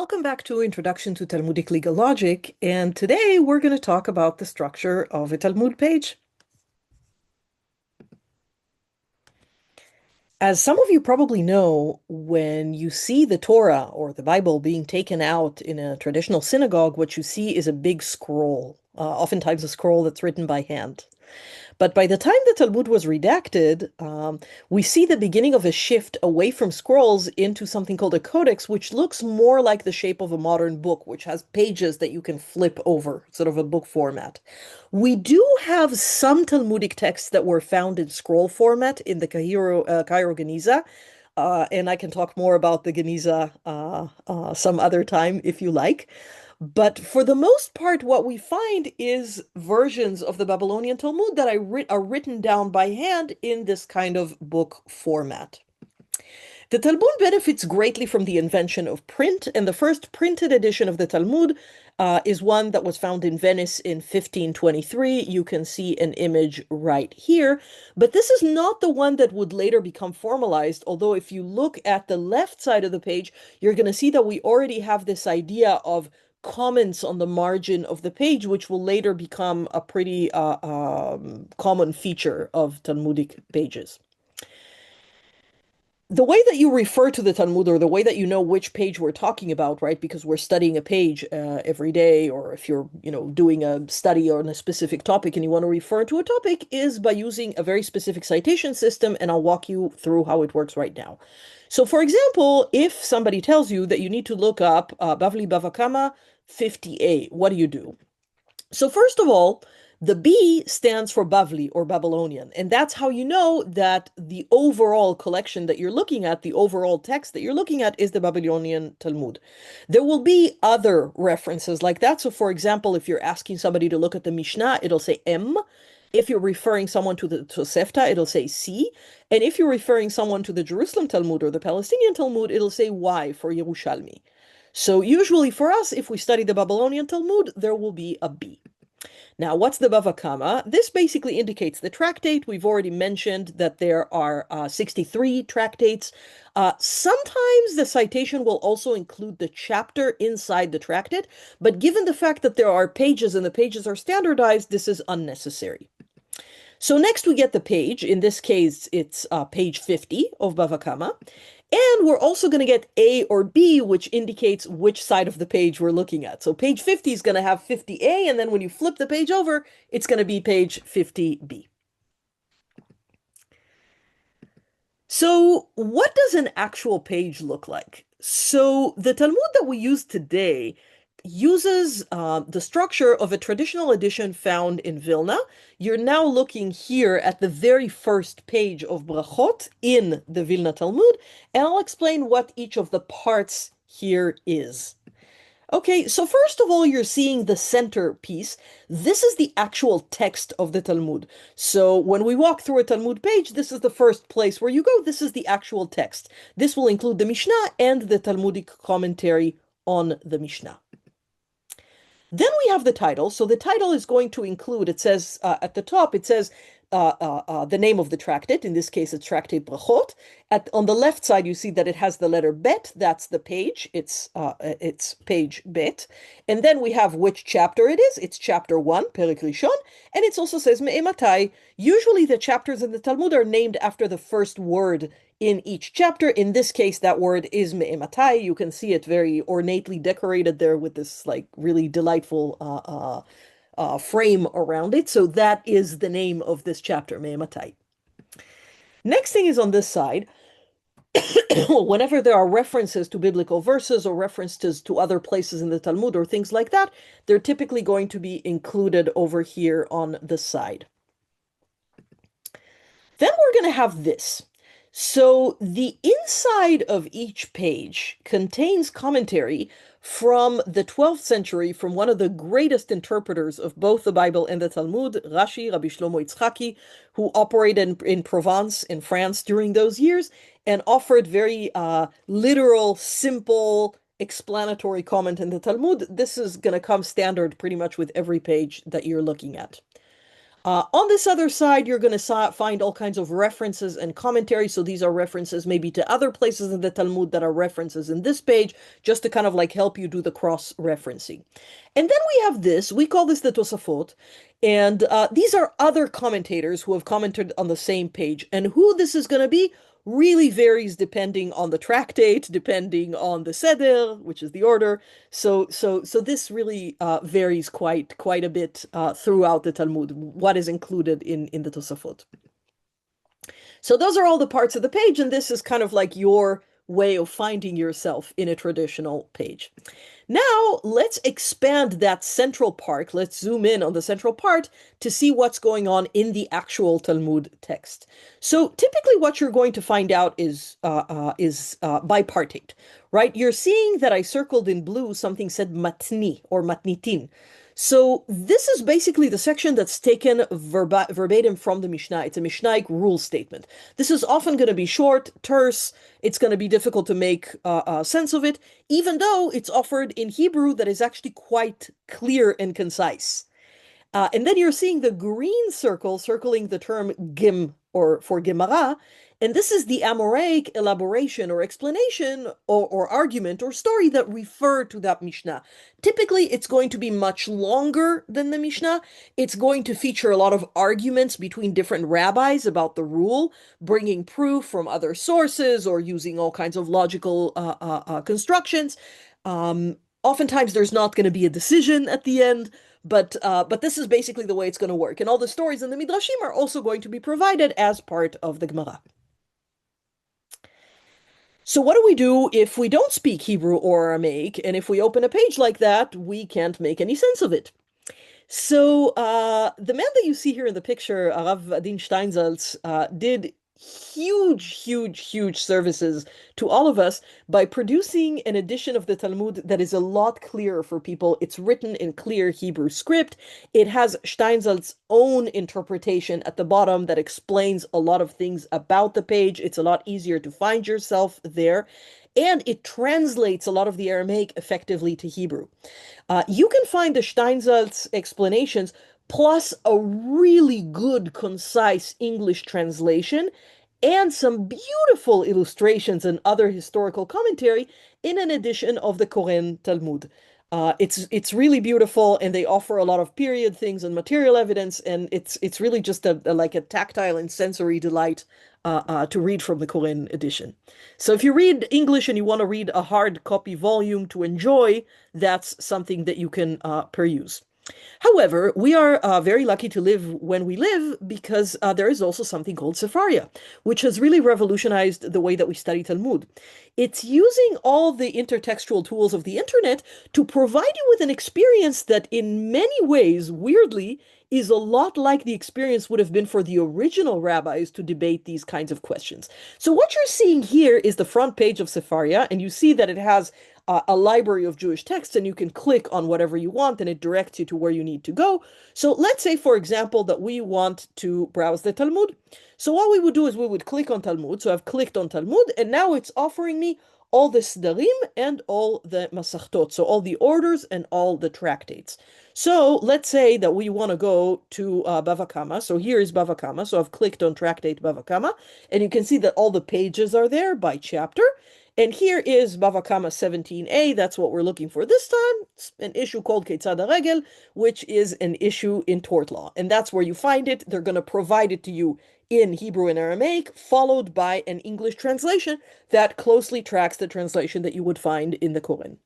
Welcome back to Introduction to Talmudic Legal Logic, and today we're going to talk about the structure of a Talmud page. As some of you probably know, when you see the Torah or the Bible being taken out in a traditional synagogue, what you see is a big scroll, oftentimes a scroll that's written by hand. But by the time the Talmud was redacted, we see the beginning of a shift away from scrolls into something called a codex, which looks more like the shape of a modern book, which has pages that you can flip over, sort of a book format. We do have some Talmudic texts that were found in scroll format in the Cairo Geniza, and I can talk more about the Geniza some other time if you like. But for the most part, what we find is versions of the Babylonian Talmud that are written down by hand in this kind of book format. The Talmud benefits greatly from the invention of print, and the first printed edition of the Talmud is one that was found in Venice in 1523. You can see an image right here, but this is not the one that would later become formalized, although if you look at the left side of the page, you're going to see that we already have this idea of comments on the margin of the page, which will later become a pretty common feature of Talmudic pages. The way that you refer to the Talmud, or the way that you know which page we're talking about, right? Because we're studying a page every day, or if you're, doing a study on a specific topic and you want to refer to a topic, is by using a very specific citation system, and I'll walk you through how it works right now. So, for example, if somebody tells you that you need to look up Bavli Bava Kama 50a, what do you do? So first of all, the B stands for Bavli or Babylonian, and that's how you know that the overall collection that you're looking at, the overall text that you're looking at, is the Babylonian Talmud. There will be other references like that. So for example, if you're asking somebody to look at the Mishnah, it'll say M. If you're referring someone to the Tosefta, it'll say C. And if you're referring someone to the Jerusalem Talmud or the Palestinian Talmud, it'll say Y for Yerushalmi. So usually for us, if we study the Babylonian Talmud, there will be a B. Now, what's the Bava Kama? This basically indicates the tractate. We've already mentioned that there are 63 tractates. Sometimes the citation will also include the chapter inside the tractate, but given the fact that there are pages and the pages are standardized, this is unnecessary. So next we get the page. In this case, it's page 50 of Bava Kama. And we're also going to get A or B, which indicates which side of the page we're looking at. So page 50 is going to have 50A, and then when you flip the page over, it's going to be page 50B. So what does an actual page look like? So the Talmud that we use today uses the structure of a traditional edition found in Vilna. You're now looking here at the very first page of Brachot in the Vilna Talmud, and I'll explain what each of the parts here is. Okay, so first of all, you're seeing the center piece. This is the actual text of the Talmud. So when we walk through a Talmud page, this is the first place where you go. This is the actual text. This will include the Mishnah and the Talmudic commentary on the Mishnah. Then we have the title. So the title is going to include, it says at the top, it says the name of the tractate. In this case, it's Tractate Brachot. On the left side, you see that it has the letter Bet. That's the page. It's page Bet. And then we have which chapter it is. It's chapter 1, Perek Rishon. And it also says Me'ematai. Usually the chapters in the Talmud are named after the first word in each chapter. In this case, that word is Me'ematai. You can see it very ornately decorated there with this like really delightful frame around it. So that is the name of this chapter, Me'ematai. Next thing is on this side. Whenever there are references to biblical verses or references to other places in the Talmud or things like that, they're typically going to be included over here on the side. Then we're going to have this. So the inside of each page contains commentary from the 12th century from one of the greatest interpreters of both the Bible and the Talmud, Rashi, Rabbi Shlomo Yitzchaki, who operated in Provence in France during those years and offered very literal, simple, explanatory comment in the Talmud. This is going to come standard pretty much with every page that you're looking at. On this other side, you're going to find all kinds of references and commentary. So these are references maybe to other places in the Talmud that are references in this page, just to kind of like help you do the cross-referencing. And then we have this, we call this the Tosafot. And these are other commentators who have commented on the same page. And who this is going to be really varies depending on the tractate, depending on the seder, which is the order. So this really varies quite a bit throughout the Talmud, what is included in the Tosafot. So those are all the parts of the page, and this is kind of like your way of finding yourself in a traditional page. Now, let's expand that central part. Let's zoom in on the central part to see what's going on in the actual Talmud text. So, typically, what you're going to find out is bipartite, right? You're seeing that I circled in blue something said matni or matnitin. So this is basically the section that's taken verbatim from the Mishnah. It's a Mishnaic rule statement. This is often going to be short, terse. It's going to be difficult to make sense of it, even though it's offered in Hebrew that is actually quite clear and concise. And then you're seeing the green circle circling the term gim or for Gemara. And this is the Amoraic elaboration or explanation or argument or story that refer to that Mishnah. Typically, it's going to be much longer than the Mishnah. It's going to feature a lot of arguments between different rabbis about the rule, bringing proof from other sources or using all kinds of logical constructions. Oftentimes, there's not going to be a decision at the end. But this is basically the way it's going to work. And all the stories in the Midrashim are also going to be provided as part of the Gemara. So what do we do if we don't speak Hebrew or Aramaic? And if we open a page like that, we can't make any sense of it. So the man that you see here in the picture, Rav Adin Steinsaltz, did huge services to all of us by producing an edition of the Talmud that is a lot clearer for people. It's written in clear Hebrew script. It has Steinsaltz's own interpretation at the bottom that explains a lot of things about the page. It's a lot easier to find yourself there. And it translates a lot of the Aramaic effectively to Hebrew. You can find the Steinsaltz explanations plus a really good, concise English translation and some beautiful illustrations and other historical commentary in an edition of the Koren Talmud. It's really beautiful, and they offer a lot of period things and material evidence, and it's really just like a tactile and sensory delight to read from the Koren edition. So if you read English and you want to read a hard copy volume to enjoy, that's something that you can peruse. However, we are very lucky to live when we live because there is also something called Sefaria, which has really revolutionized the way that we study Talmud. It's using all the intertextual tools of the internet to provide you with an experience that, in many ways, weirdly, is a lot like the experience would have been for the original rabbis to debate these kinds of questions. So what you're seeing here is the front page of Sefaria, and you see that it has a library of Jewish texts, and you can click on whatever you want, and it directs you to where you need to go. So let's say, for example, that we want to browse the Talmud. So what we would do is we would click on Talmud. So I've clicked on Talmud, and now it's offering me all the Sdarim and all the Masachtot, so all the orders and all the tractates. So let's say that we want to go to Bava Kama. So here is Bava Kama. So I've clicked on Tractate Bava Kama, and you can see that all the pages are there by chapter. And here is Bava Kama 17a. That's what we're looking for this time. It's an issue called Ketzad HaRegel, which is an issue in tort law. And that's where you find it. They're going to provide it to you in Hebrew and Aramaic, followed by an English translation that closely tracks the translation that you would find in the Koran.